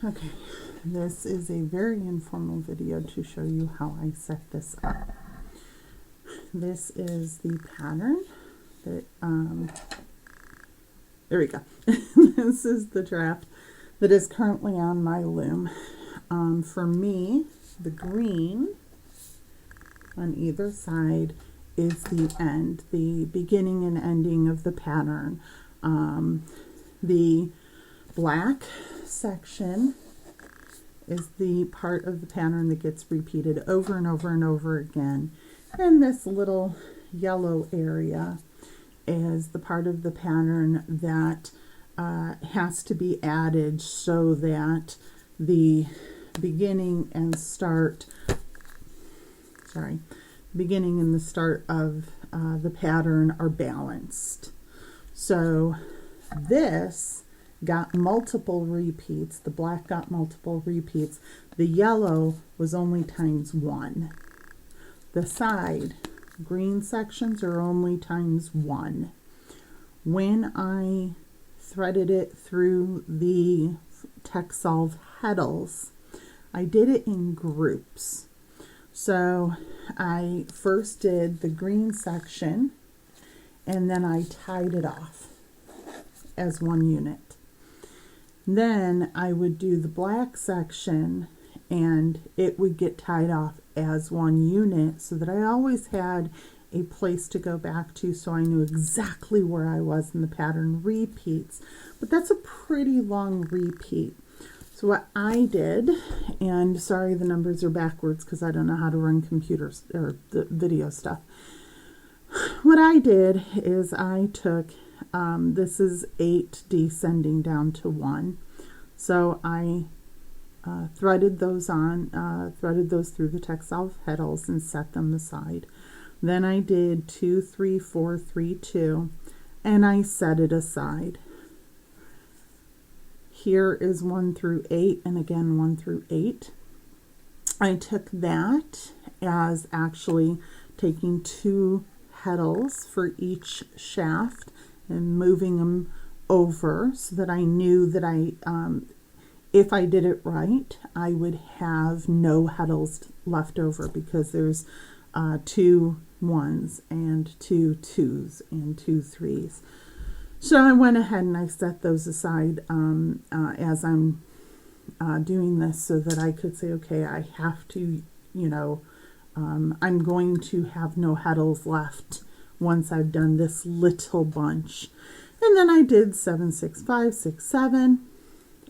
Okay, this is a very informal video to show you how I set this up. This is the pattern that, there we go. This is the draft that is currently on my loom. For me, the green on either side is the end, the beginning and ending of the pattern. The black section is the part of the pattern that gets repeated over and over and over again. And this little yellow area is the part of the pattern that has to be added so that the beginning and the start of the pattern are balanced. So this got multiple repeats. The black got multiple repeats. The yellow was only times 1. The side green sections are only times 1. When I threaded it through the Texsolve heddles, I did it in groups. So I first did the green section and then I tied it off as one unit. Then I would do the black section and it would get tied off as one unit so that I always had a place to go back to, so I knew exactly where I was in the pattern repeats. But that's a pretty long repeat. So what I did, and sorry the numbers are backwards because I don't know how to run computers or the video stuff. What I did is I took, this is 8 descending down to 1. So I threaded those through the Texsolve heddles and set them aside. Then I did 2, 3, 4, 3, 2, and I set it aside. Here is 1 through 8, and again 1 through 8. I took that as actually taking 2 heddles for each shaft and moving them over so that I knew that if I did it right, I would have no heddles left over because there's 2 1s and 2 2s and 2 3s. So I went ahead and I set those aside as I'm doing this so that I could say, okay, I have to, I'm going to have no heddles left once I've done this little bunch. And then I did 7, 6, 5, 6, 7,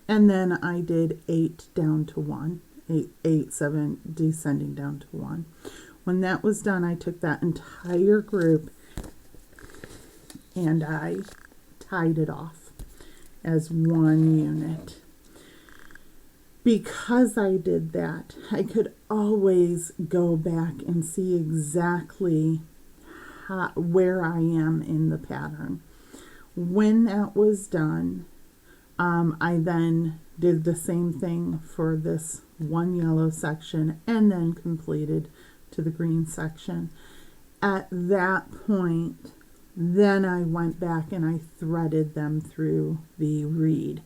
and then I did 8 down to 1, 8, 7 descending down to 1. When that was done, I took that entire group and I tied it off as one unit. Because I did that, I could always go back and see exactly where I am in the pattern. When that was done, I then did the same thing for this one yellow section and then completed to the green section. At that point, then I went back and I threaded them through the reed.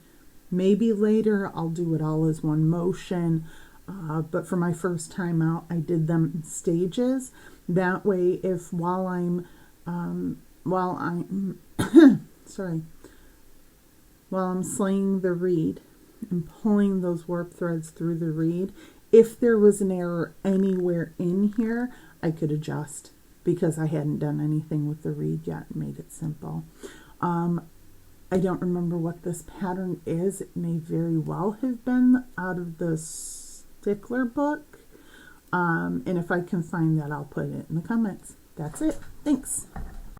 Maybe later I'll do it all as one motion, but for my first time out, I did them in stages. That way, if while I'm slaying the reed and pulling those warp threads through the reed, if there was an error anywhere in here, I could adjust because I hadn't done anything with the reed yet and made it simple. I don't remember what this pattern is. It may very well have been out of the Stickler book. And if I can find that, I'll put it in the comments. That's it. Thanks.